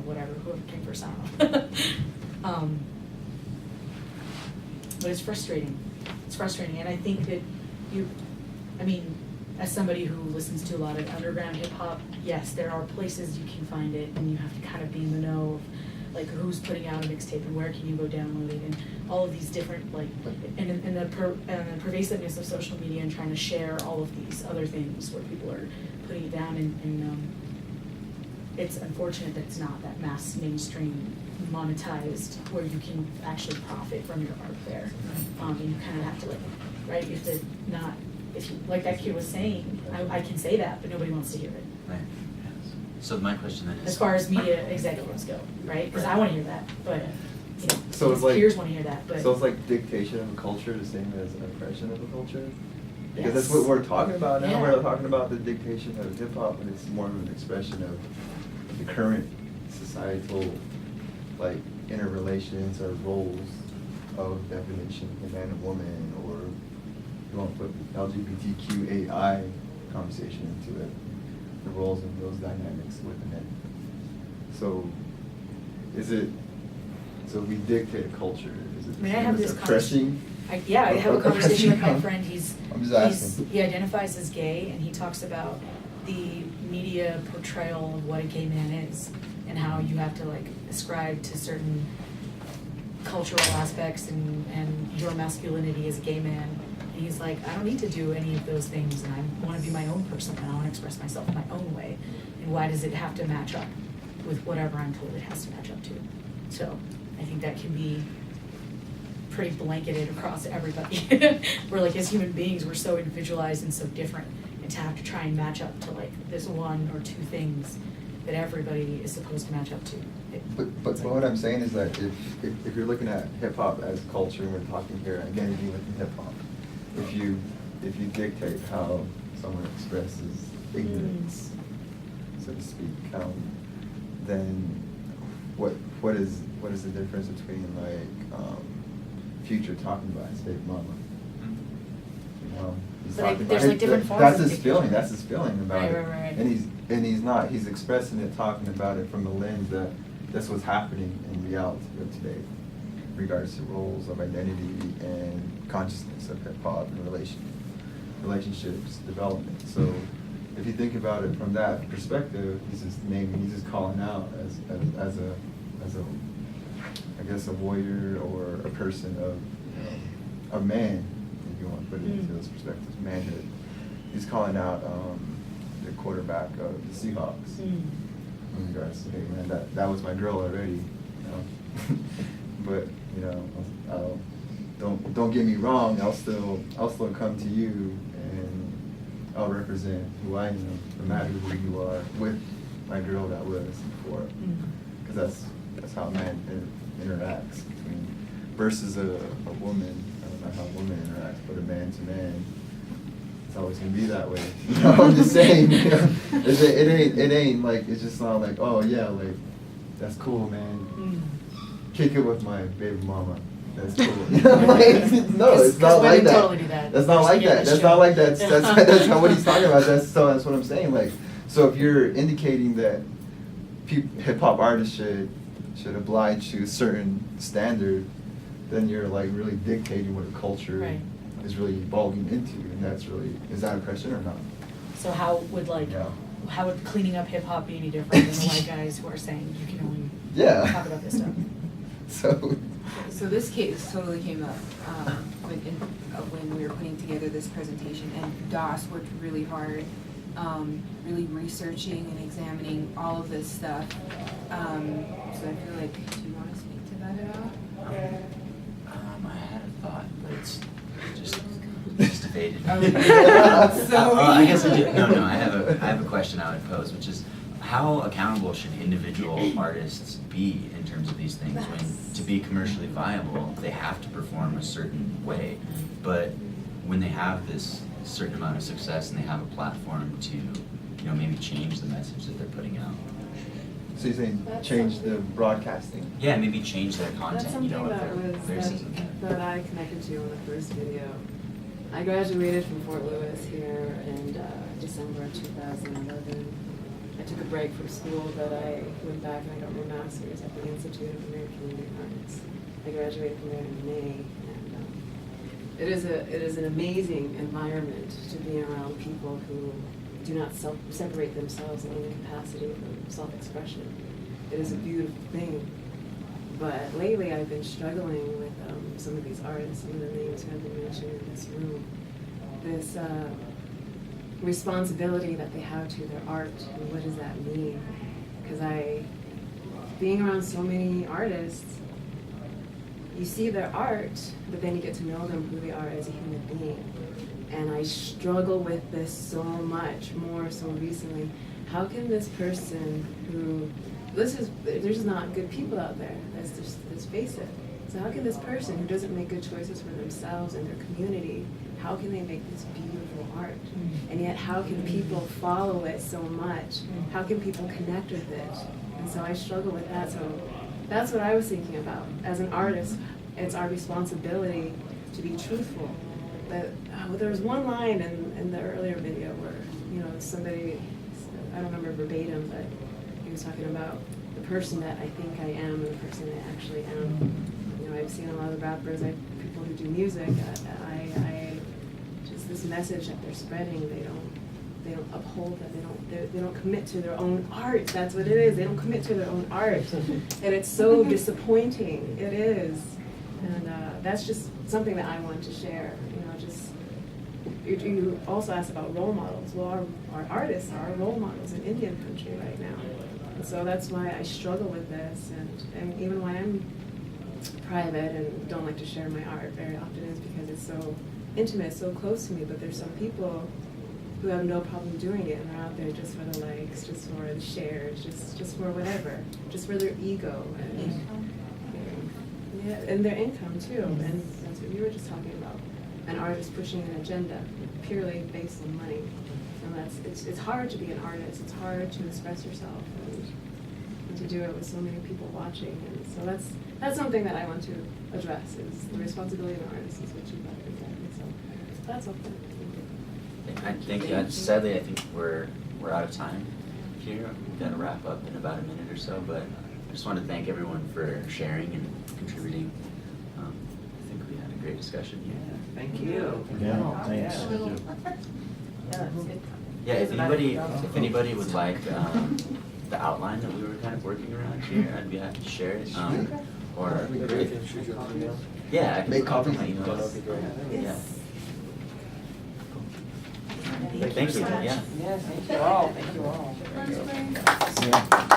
whatever, whoever came first, I don't know. But it's frustrating. It's frustrating, and I think that as somebody who listens to a lot of underground hip hop, yes, there are places you can find it, and you have to kind of be in the know of like who's putting out a mixtape and where can you go download it, and all of these different and the pervasiveness of social media and trying to share all of these other things where people are putting it down, and it's unfortunate that it's not that mass mainstream monetized where you can actually profit from your art there. And you kind of have to right, if you, like that kid was saying, I can say that, but nobody wants to hear it. Right. So my question then is, as far as media executives go, right? Because I want to hear that, but so it's peers want to hear that. But so it's like dictation of a culture, the same as oppression of a culture. Because that's yes. what we're talking about now. Yeah. We're talking about the dictation of hip hop, and it's more of an expression of the current societal interrelations or roles of definition of man and woman, or you want to put LGBTQAI conversation into it, the roles and those dynamics within it. So, so we dictate a culture. Is it I have this oppressing? I have a conversation with my oppressing? friend. I'm just asking. He identifies as gay, and he talks about the media portrayal of what a gay man is, and how you have to ascribe to certain cultural aspects and your masculinity as a gay man. And he's like, I don't need to do any of those things, and I want to be my own person, and I want to express myself in my own way. And why does it have to match up with whatever I'm told it has to match up to? So I think that can be pretty blanketed across everybody. We're as human beings, we're so individualized and so different, and to have to try and match up to this one or two things that everybody is supposed to match up to. But what I'm saying is that if you're looking at hip hop as culture, and we're talking here identity within hip hop, if you dictate how someone expresses ignorance, so to speak, then what is the difference between Future talking about his baby mama? He's But talking there's about different forms that's of his feeling. dictation. That's his feeling about it. Right. And he's expressing it, talking about it from the lens that that's what's happening in reality of today, in regards to roles of identity and consciousness of hip hop and relationships, development. So if you think about it from that perspective, he's just calling out as a I guess a warrior or a person of a man, if you want to put it into those perspectives, manhood. He's calling out the quarterback of the Seahawks in regards to, hey man, that was my girl already, but don't get me wrong, I'll still come to you and I'll represent who I am, no matter who you are, with my girl that was before, because that's how a man interacts versus a woman. I don't know how a woman interacts, but a man to man, it's always gonna be that way. I'm just saying, it ain't it's just not oh yeah, that's cool, man. Kick it with my baby mama. That's cool. No, it's not like that. Totally do that. That's not like that. That's not like that. That's not what he's talking about. That's what I'm saying. So if you're indicating that hip hop artists should oblige to a certain standard, then you're really dictating what a culture is really evolving into, and is that oppression or not? So how would cleaning up hip hop be any different than the white guys who are saying you can only talk about this stuff? So this case totally came up when we were putting together this presentation, and DOS worked really hard, really researching and examining all of this stuff. So I feel do you want to speak to that at all? I had a thought, but it's just evaded. So I guess I do. No. I have a question I would pose, which is, how accountable should individual artists be in terms of these things? When to be commercially viable, they have to perform a certain way, but when they have this certain amount of success and they have a platform to, maybe change the message that they're putting out. So you're saying change the broadcasting? Yeah, maybe change their content. That's something that I connected to in the first video. I graduated from Fort Lewis here in December of 2011. I took a break from school, but I went back and I got my master's at the Institute of American Indian Arts. I graduated from there in May, and it is an amazing environment to be around people who do not separate themselves in any capacity from self-expression. It is a beautiful thing. But lately I've been struggling with some of these artists, some of the names who have been mentioned in this room. This responsibility that they have to their art, and what does that mean? Because being around so many artists, you see their art, but then you get to know them, who they are as a human being. And I struggle with this so much, more so recently. How can this person who, there's just not good people out there, let's face it. So how can this person who doesn't make good choices for themselves and their community, how can they make this beautiful art? And yet how can people follow it so much? How can people connect with it? And so I struggle with that. So that's what I was thinking about. As an artist, it's our responsibility to be truthful. But there was one line in the earlier video where, somebody, I don't remember verbatim, but he was talking about the person that I think I am and the person I actually am. I've seen a lot of rappers, people who do music, just this message that they're spreading, they don't uphold that, they don't commit to their own art. That's what it is. They don't commit to their own art. And it's so disappointing. It is. And that's just something that I wanted to share. You also asked about role models. Well, our artists are our role models in Indian country right now. And so that's why I struggle with this, and even why I'm private and don't like to share my art very often is because it's so intimate, so close to me. But there's some people who have no problem doing it, and they're out there just for the likes, just for the shares, just for whatever, just for their ego and their income too. And that's what you were just talking about. An artist pushing an agenda purely based on money, and it's hard to be an artist. It's hard to express yourself and to do it with so many people watching. And so that's something that I want to address. Is the responsibility of an artist is what you got exactly. So that's okay. Thank you. Sadly, I think we're out of time here. We've got to wrap up in about a minute or so, but I just want to thank everyone for sharing and contributing. I think we had a great discussion here. Thank you. Yeah, thanks. Yeah, if anybody would like the outline that we were kind of working around here, I'd be happy to share it. Or yeah, I can Make copy copies. my emails. That'd be great. Yeah. Thank Thank you. so much. Yeah. Yes, thank you all. Thank you all. Yeah.